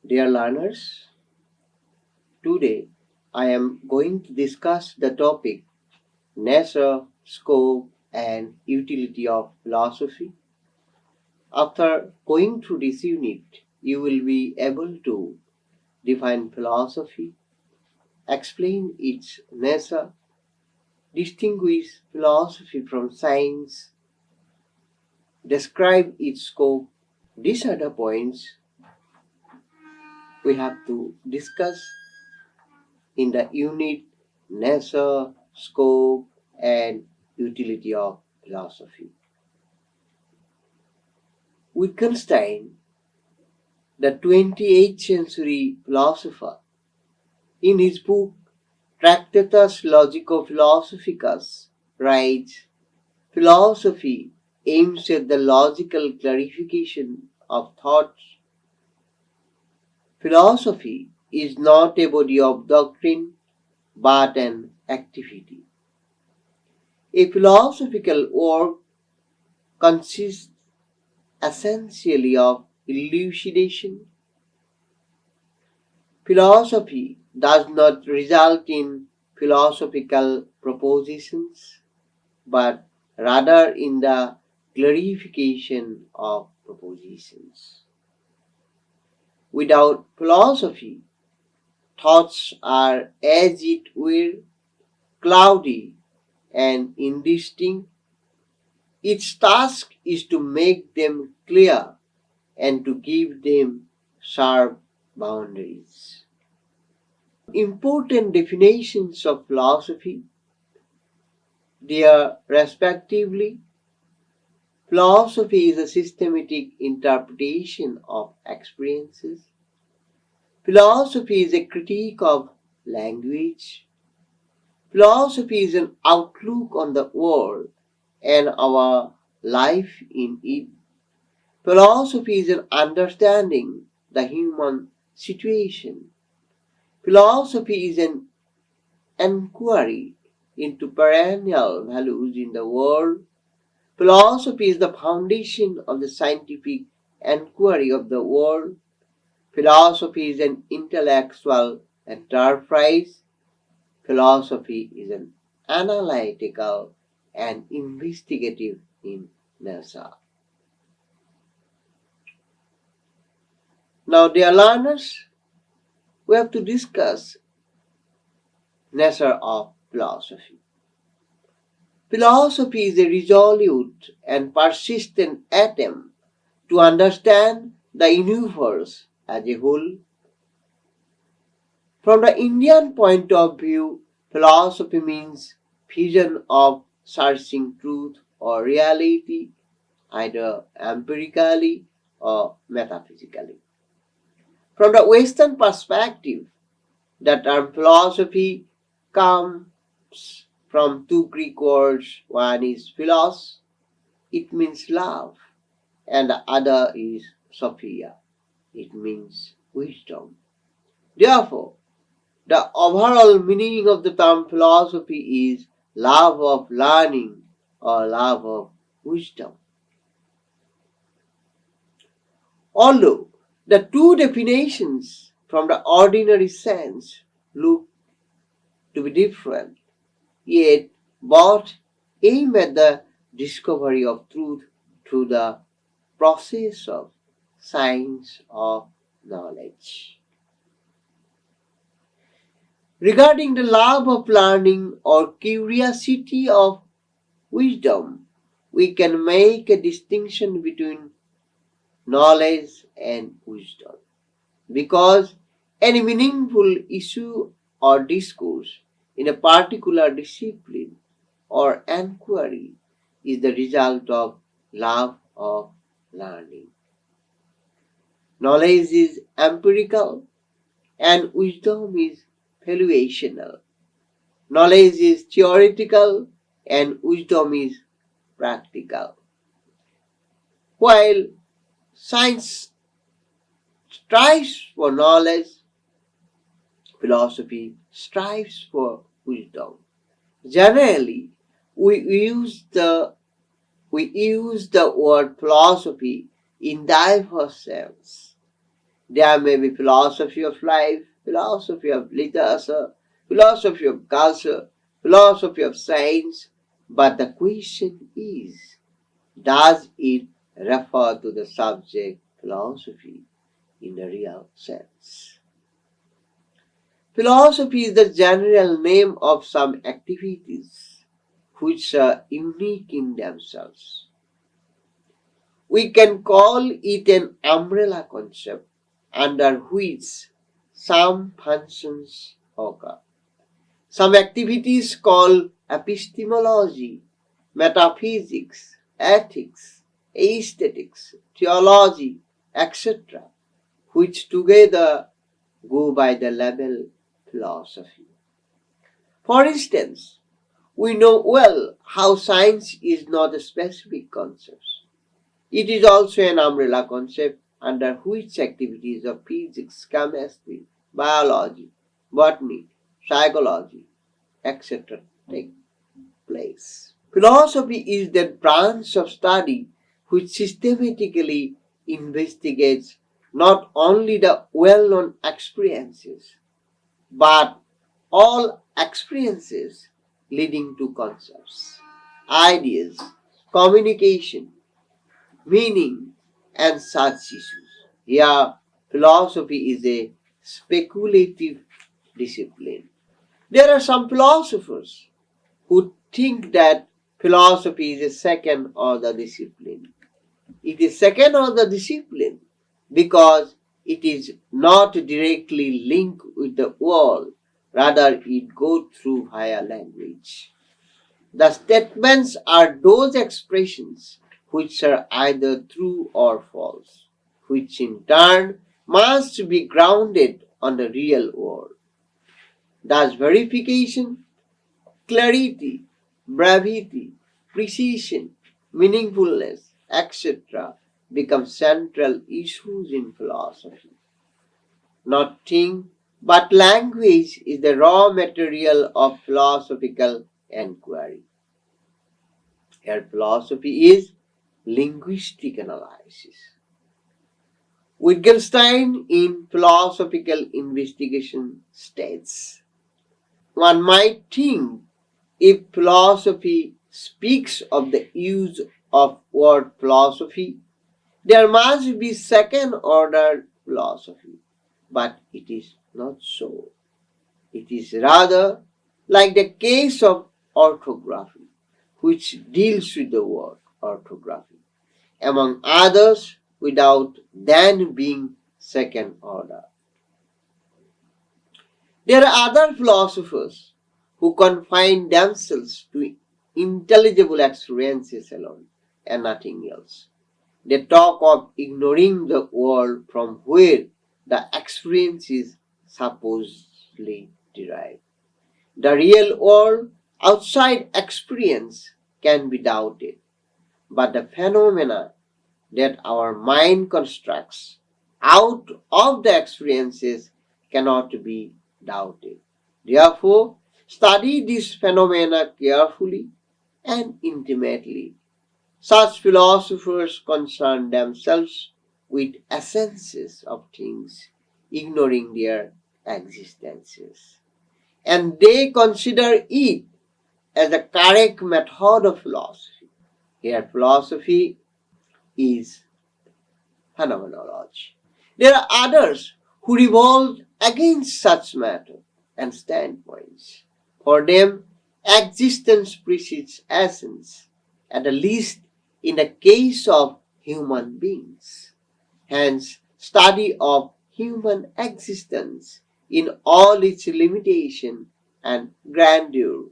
Dear learners, today I am going to discuss the topic nature, scope, and utility of philosophy. After going through this unit, you will be able to define philosophy, explain its nature, distinguish philosophy from science, describe its scope. These are the points we have to discuss in the unit nature, scope, and utility of philosophy. Wittgenstein, the 28th century philosopher, in his book Tractatus Logico-Philosophicus, writes, philosophy aims at the logical clarification of thoughts. Philosophy is not a body of doctrine but an activity. A philosophical work consists essentially of elucidation. Philosophy does not result in philosophical propositions, but rather in the clarification of propositions. Without philosophy, thoughts are as it were cloudy and indistinct. Its task is to make them clear and to give them sharp boundaries. Important definitions of philosophy, they are respectively: philosophy is a systematic interpretation of experiences. Philosophy is a critique of language. Philosophy is an outlook on the world and our life in it. Philosophy is an understanding the human situation. Philosophy is an enquiry into perennial values in the world. Philosophy is the foundation of the scientific enquiry of the world. Philosophy is an intellectual enterprise. Philosophy is an analytical and investigative in nature. Now, dear learners, we have to discuss nature of philosophy. Philosophy is a resolute and persistent attempt to understand the universe as a whole. From the Indian point of view, philosophy means vision of searching truth or reality, either empirically or metaphysically. From the Western perspective, the term philosophy comes from two Greek words. One is philos, it means love, and the other is sophia, it means wisdom. Therefore, the overall meaning of the term philosophy is love of learning or love of wisdom. Although the two definitions from the ordinary sense look to be different, yet both aim at the discovery of truth through the process of science of knowledge. Regarding the love of learning or curiosity of wisdom, we can make a distinction between knowledge and wisdom, because any meaningful issue or discourse in a particular discipline or enquiry is the result of love of learning. Knowledge is empirical and wisdom is valuational. Knowledge is theoretical and wisdom is practical. While science strives for knowledge, philosophy strives for wisdom. Generally, we use the word philosophy in diverse sense. There may be philosophy of life, philosophy of literature, philosophy of culture, philosophy of science, but the question is, does it refer to the subject philosophy in a real sense? Philosophy is the general name of some activities which are unique in themselves. We can call it an umbrella concept under which some functions occur. Some activities called epistemology, metaphysics, ethics, aesthetics, theology, etc., which together go by the label philosophy. For instance, we know well how science is not a specific concept. It is also an umbrella concept under which activities of physics, chemistry, biology, botany, psychology, etc. take place. Philosophy is that branch of study which systematically investigates not only the well-known experiences, but all experiences leading to concepts, ideas, communication, meaning, and such issues. Here, philosophy is a speculative discipline. There are some philosophers who think that philosophy is a second order discipline. It is second order discipline because it is not directly linked with the world, rather it goes through higher language. The statements are those expressions which are either true or false, which in turn must be grounded on the real world. Thus verification, clarity, brevity, precision, meaningfulness, etc. become central issues in philosophy. Not thing, but language is the raw material of philosophical enquiry. Here philosophy is linguistic analysis. Wittgenstein in philosophical investigation states, one might think if philosophy speaks of the use of word philosophy, there must be second order philosophy, but it is not so. It is rather like the case of orthography, which deals with the word orthography, among others, without then being second order. There are other philosophers who confine themselves to intelligible experiences alone and nothing else. They talk of ignoring the world from where the experience is supposedly derived. The real world outside experience can be doubted, but the phenomena that our mind constructs out of the experiences cannot be doubted. Therefore, study these phenomena carefully and intimately. Such philosophers concern themselves with essences of things, ignoring their existences. And they consider it as a correct method of philosophy. Here, philosophy is phenomenology. There are others who revolt against such matter and standpoints. For them, existence precedes essence, at the least in the case of human beings. Hence, study of human existence in all its limitation and grandeur,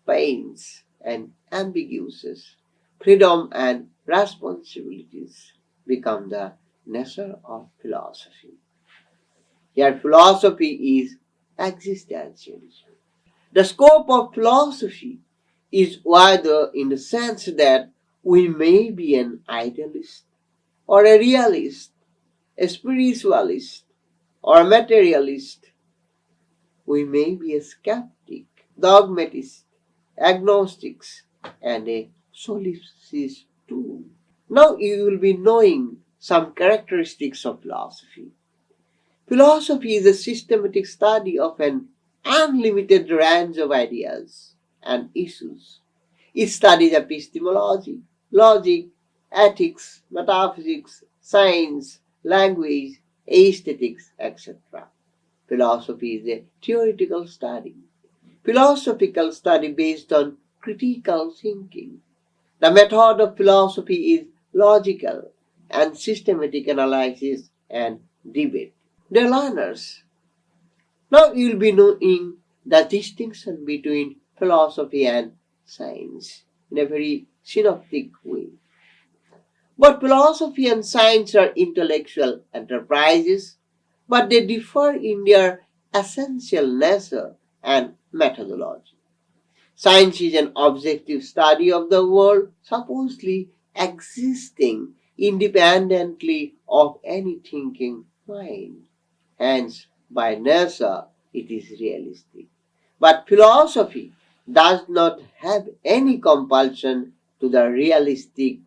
pains and ambiguities, freedom and responsibilities become the nature of philosophy. Yet philosophy is existentialism. The scope of philosophy is wider in the sense that we may be an idealist or a realist, a spiritualist or a materialist. We may be a skeptic, dogmatist, agnostics, and a solipsist too. Now you will be knowing some characteristics of philosophy. Philosophy is a systematic study of an unlimited range of ideas and issues. It studies epistemology, logic, ethics, metaphysics, science, language, aesthetics, etc. Philosophy is a theoretical study. Philosophical study based on critical thinking. The method of philosophy is logical and systematic analysis and debate. Dear learners, now you will be knowing the distinction between philosophy and science in a very synoptic way. But philosophy and science are intellectual enterprises, but they differ in their essential nature and methodology. Science is an objective study of the world supposedly existing independently of any thinking mind. Hence, by nature, it is realistic. But philosophy does not have any compulsion to the realistic,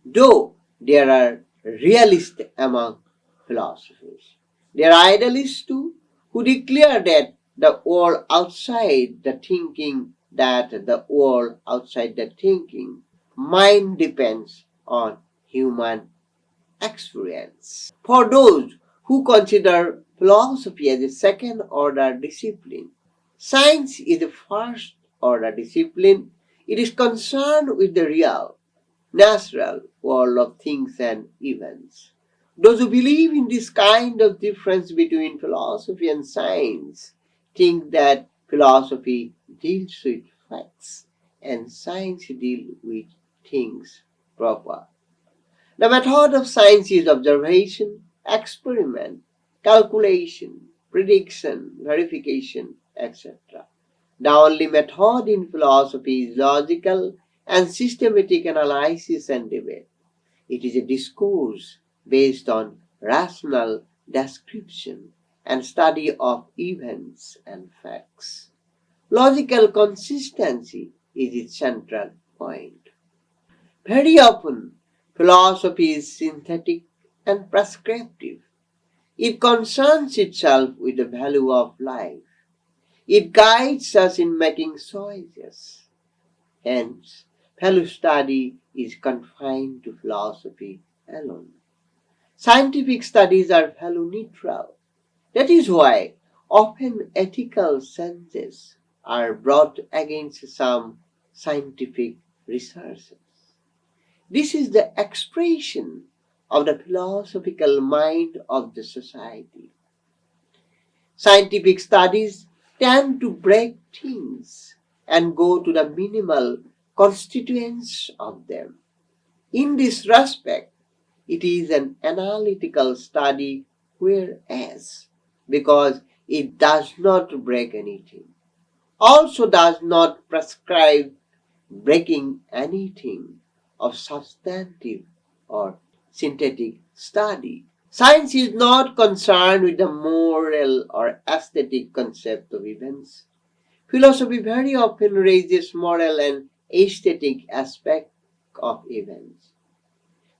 though there are realists among philosophers. There are idealists too, who declare that the world outside the thinking, mind depends on human experience. For those who consider philosophy as a second order discipline, science is a first order discipline. It is concerned with the real, natural world of things and events. Those who believe in this kind of difference between philosophy and science think that philosophy deals with facts and science deals with things proper. The method of science is observation, experiment, calculation, prediction, verification, etc. The only method in philosophy is logical and systematic analysis and debate. It is a discourse based on rational description and study of events and facts. Logical consistency is its central point. Very often, philosophy is synthetic and prescriptive. It concerns itself with the value of life. It guides us in making choices. Hence, value study is confined to philosophy alone. Scientific studies are value neutral. That is why often ethical senses are brought against some scientific researches. This is the expression of the philosophical mind of the society. Scientific studies tend to break things and go to the minimal constituents of them. In this respect, it is an analytical study, whereas, because it does not break anything, also does not prescribe breaking anything of substantive or synthetic study. Science is not concerned with the moral or aesthetic concept of events. Philosophy very often raises moral and aesthetic aspects of events.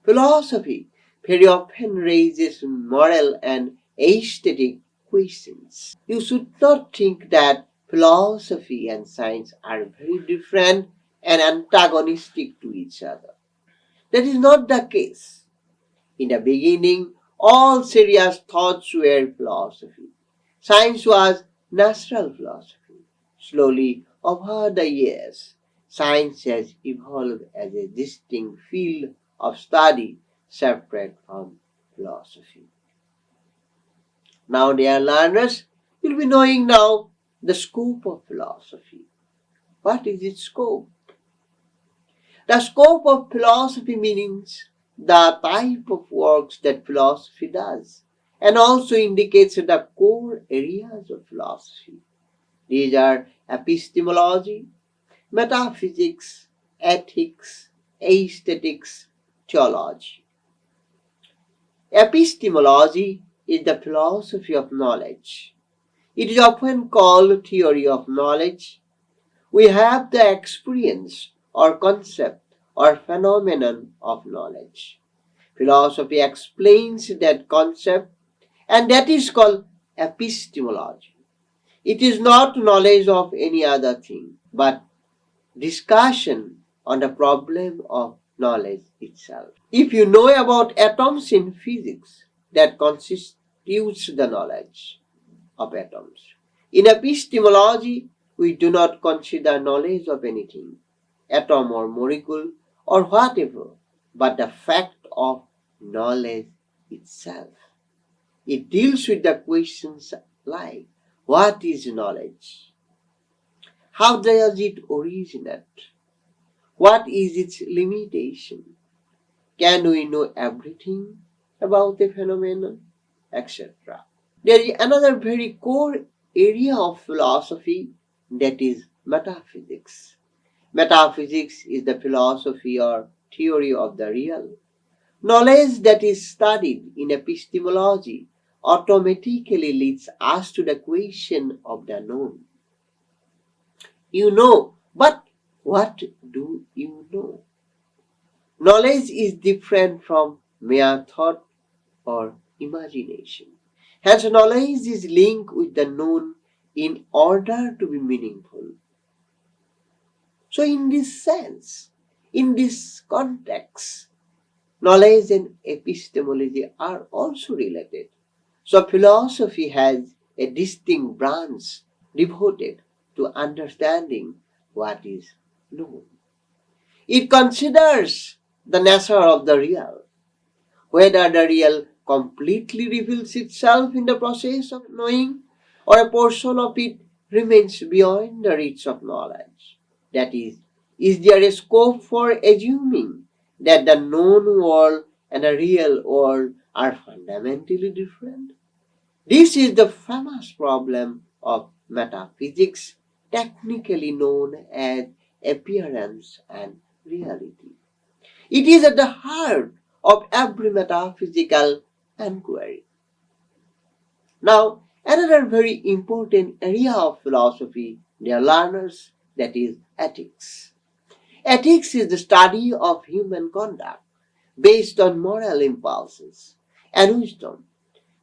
Philosophy very often raises moral and aesthetic questions. You should not think that philosophy and science are very different and antagonistic to each other. That is not the case. In the beginning, all serious thoughts were philosophy. Science was natural philosophy. Slowly, over the years, science has evolved as a distinct field of study separate from philosophy. Now, dear learners, you'll be knowing now the scope of philosophy. What is its scope? The scope of philosophy means the type of works that philosophy does and also indicates the core areas of philosophy. These are epistemology, metaphysics, ethics, aesthetics, theology. Epistemology is the philosophy of knowledge. It is often called theory of knowledge. We have the experience or concept or phenomenon of knowledge. Philosophy explains that concept and that is called epistemology. It is not knowledge of any other thing, but discussion on the problem of knowledge itself. If you know about atoms in physics, that constitutes the knowledge of atoms. In epistemology, we do not consider knowledge of anything, atom or molecule or whatever, but the fact of knowledge itself. It deals with the questions like, what is knowledge? How does it originate? What is its limitation? Can we know everything about a phenomenon? Etc. There is another very core area of philosophy, that is metaphysics. Metaphysics is the philosophy or theory of the real. Knowledge that is studied in epistemology automatically leads us to the question of the known. You know, but what do you know? Knowledge is different from mere thought or imagination. Hence, knowledge is linked with the known in order to be meaningful. So, in this sense, in this context, knowledge and epistemology are also related. So, philosophy has a distinct branch devoted to understanding what is known. It considers the nature of the real, whether the real completely reveals itself in the process of knowing, or a portion of it remains beyond the reach of knowledge. That is there a scope for assuming that the known world and the real world are fundamentally different? This is the famous problem of metaphysics, technically known as appearance and reality. It is at the heart of every metaphysical inquiry. Now, another very important area of philosophy, dear learners, that is ethics. Ethics is the study of human conduct based on moral impulses and wisdom.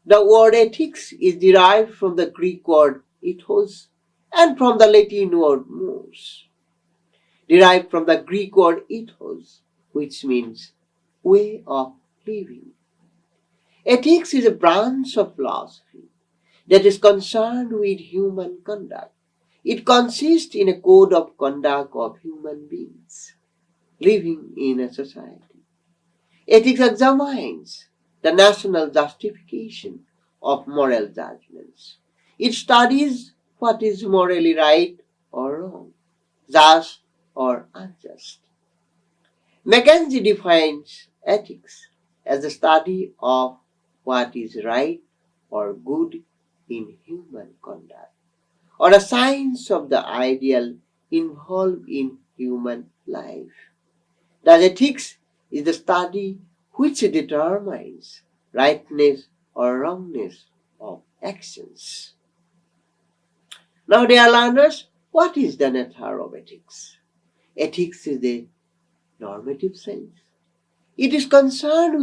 The word ethics is derived from the Greek word ethos and from the Latin word mos, derived from the Greek word ethos, which means way of living. Ethics is a branch of philosophy that is concerned with human conduct. It consists in a code of conduct of human beings living in a society. Ethics examines the national justification of moral judgments. It studies what is morally right or wrong, just or unjust. Mackenzie defines ethics as the study of what is right or good in human conduct, or a science of the ideal involved in human life. Thus, ethics is the study which determines rightness or wrongness of actions. Now, dear learners, what is the nature of ethics? Ethics is a normative science. It is concerned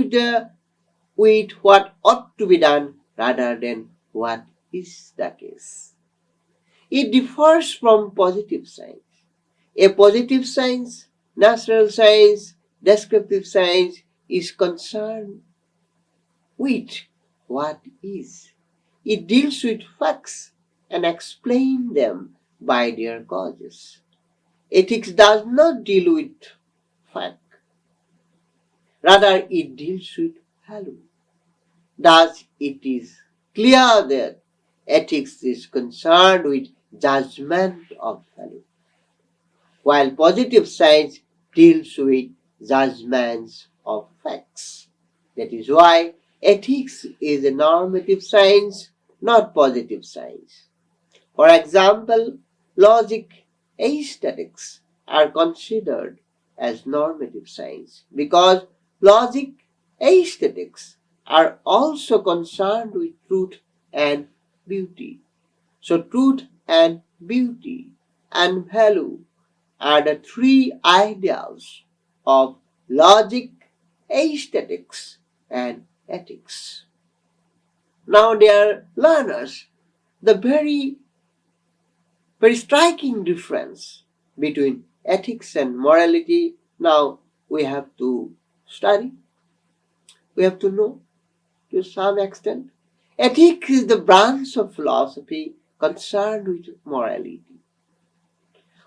with what ought to be done rather than what is the case. It differs from positive science. A positive science, natural science, descriptive science is concerned with what is. It deals with facts and explains them by their causes. Ethics does not deal with fact. Rather, it deals with value. Thus, it is clear that ethics is concerned with judgment of value, while positive science deals with judgments of facts. That is why ethics is a normative science, not positive science. For example, logic, aesthetics are considered as normative science because logic, aesthetics are also concerned with truth and beauty. So, truth and beauty and value are the three ideals of logic, aesthetics, and ethics. Now, dear learners, the very striking difference between ethics and morality now we have to study, we have to know to some extent. Ethics is the branch of philosophy concerned with morality.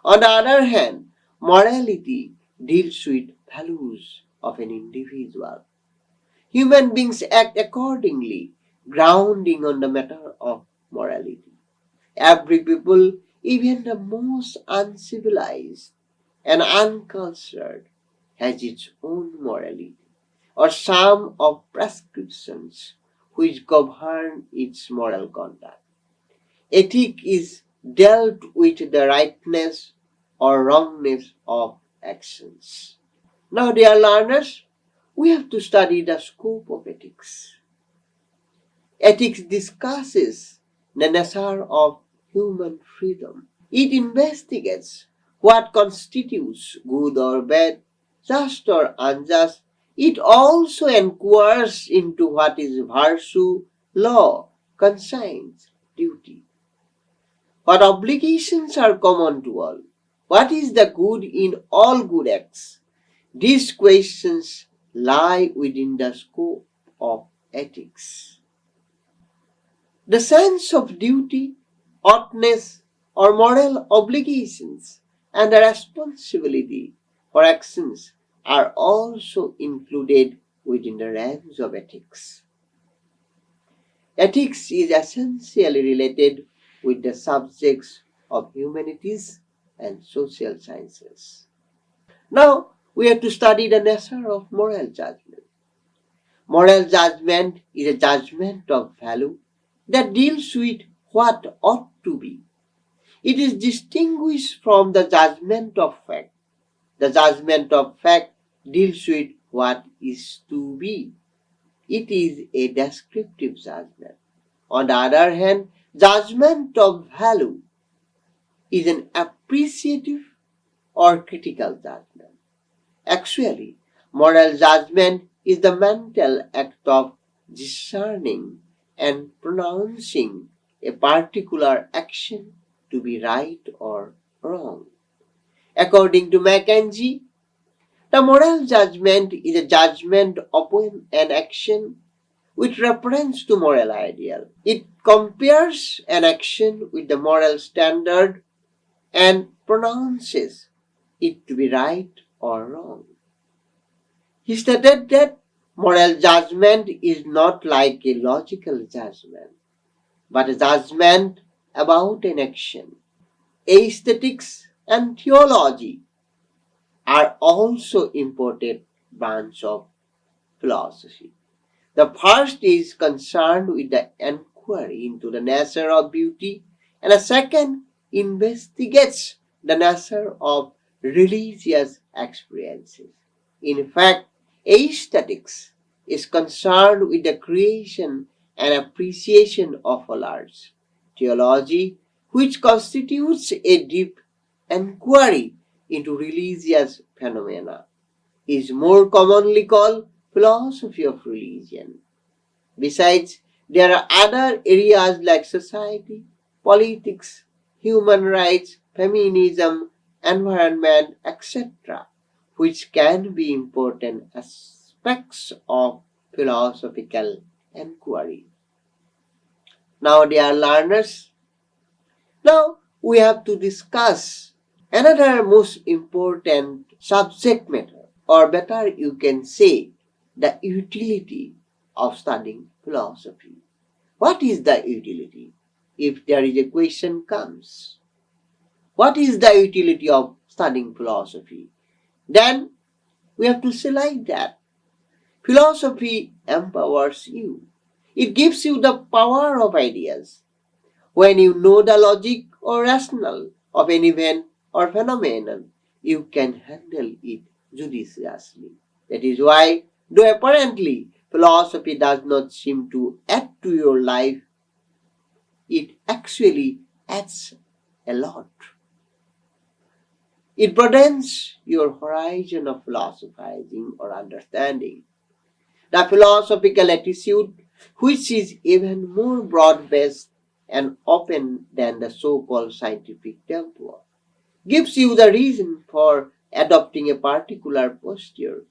On the other hand, morality deals with values of an individual. Human beings act accordingly, grounding on the matter of morality. Every people, even the most uncivilized and uncultured, has its own morality or some of prescriptions which govern its moral conduct. Ethic is dealt with the rightness or wrongness of actions. Now, dear learners, we have to study the scope of ethics. Ethics discusses the nature of human freedom. It investigates what constitutes good or bad, just or unjust. It also inquires into what is virtue, law, conscience, duty. What obligations are common to all? What is the good in all good acts? These questions lie within the scope of ethics. The sense of duty, oughtness, or moral obligations and the responsibility for actions are also included within the range of ethics. Ethics is essentially related with the subjects of humanities and social sciences. Now, we have to study the nature of moral judgment. Moral judgment is a judgment of value that deals with what ought to be. It is distinguished from the judgment of fact. The judgment of fact deals with what is to be. It is a descriptive judgment. On the other hand, judgment of value is an appreciative or critical judgment. Actually, moral judgment is the mental act of discerning and pronouncing a particular action to be right or wrong. According to Mackenzie, the moral judgment is a judgment upon an action with reference to moral ideal. It compares an action with the moral standard and pronounces it to be right or wrong. He stated that moral judgment is not like a logical judgment, but a judgment about an action. Aesthetics and theology are also important branches of philosophy. The first is concerned with the inquiry into the nature of beauty, and the second investigates the nature of religious experiences. In fact, aesthetics is concerned with the creation and appreciation of all arts. Theology, which constitutes a deep inquiry into religious phenomena, is more commonly called philosophy of religion. Besides, there are other areas like society, politics, human rights, feminism, environment, etc., which can be important aspects of philosophical inquiry. Now, dear learners, now we have to discuss another most important subject matter, or better, you can say, the utility of studying philosophy. What is the utility? If there is a question comes, what is the utility of studying philosophy? Then we have to say like that. Philosophy empowers you. It gives you the power of ideas. When you know the logic or rationale of an event or phenomenon, you can handle it judiciously. That is why, though apparently philosophy does not seem to add to your life, it actually adds a lot. It broadens your horizon of philosophizing or understanding. The philosophical attitude which is even more broad-based and open than the so-called scientific tempo, gives you the reason for adopting a particular posture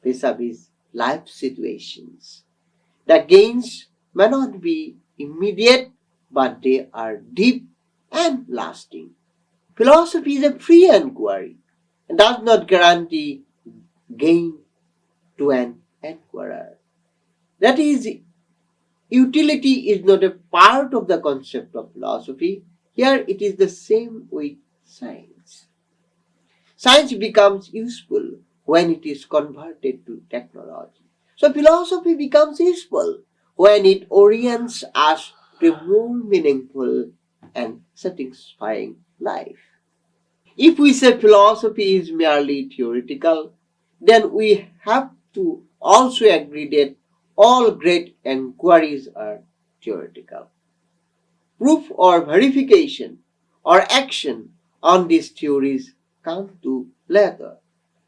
vis-a-vis life situations. The gains may not be immediate, but they are deep and lasting. Philosophy is a free inquiry and does not guarantee gain to an inquirer. That is, utility is not a part of the concept of philosophy. Here it is the same with science. Science becomes useful when it is converted to technology. So philosophy becomes useful when it orients us to a more meaningful and satisfying life. If we say philosophy is merely theoretical, then we have to also agree that all great inquiries are theoretical. Proof or verification or action on these theories come to later.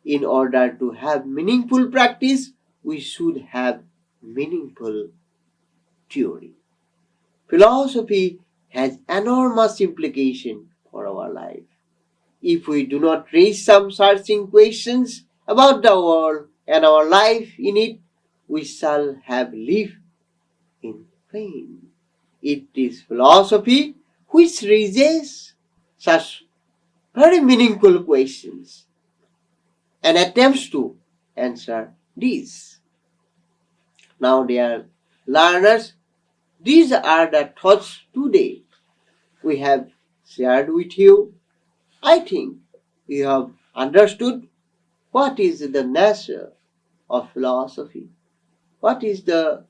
In order to have meaningful practice, we should have meaningful theory. Philosophy has enormous implication for our life. If we do not raise some searching questions about the world and our life in it, we shall have lived in vain. It is philosophy which raises such very meaningful questions and attempts to answer these. Now, dear learners, these are the thoughts today we have shared with you. I think you have understood what is the nature of philosophy, what is the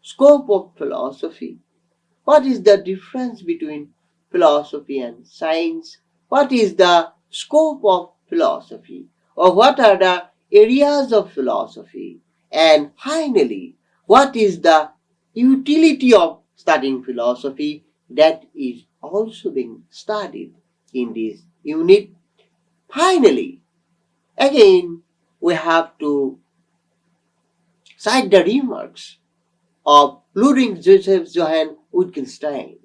scope of philosophy, what is the difference between philosophy and science, what is the scope of philosophy, or what are the areas of philosophy, and finally, what is the utility of studying philosophy that is also being studied in this unit. Finally, again, we have to cite the remarks of Ludwig Joseph Johann Wittgenstein.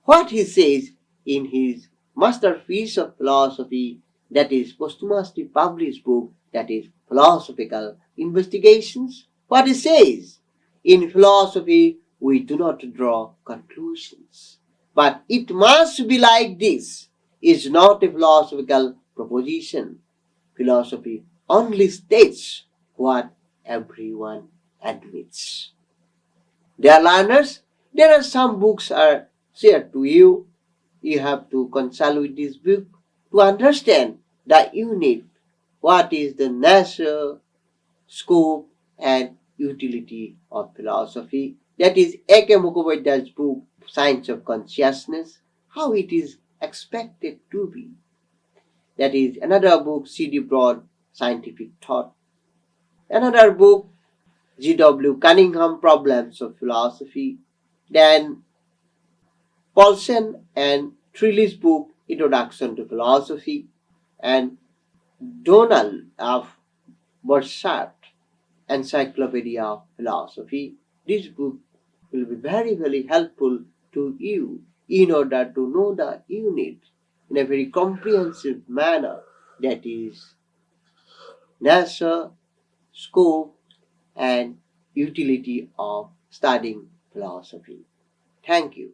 What he says in his masterpiece of philosophy, that is posthumously published book, that is Philosophical Investigations. What he says, in philosophy we do not draw conclusions, but it must be like this, is not a philosophical proposition. Philosophy only states what everyone admits. Dear learners, there are some books are shared to you. You have to consult with this book to understand the unit, what is the nature, scope, and utility of philosophy. That is A.K. Mukhopadhyay's book, Science of Consciousness, how it is expected to be. That is another book, C.D. Broad, Scientific Thought. Another book, G.W. Cunningham, Problems of Philosophy. Then Paulsen and Trilly's book, Introduction to Philosophy. And Donald F. Borchardt, Encyclopedia of Philosophy. This book will be very, very helpful to you in order to know the unit in a very comprehensive manner, that is nature, scope, and utility of studying philosophy. Thank you.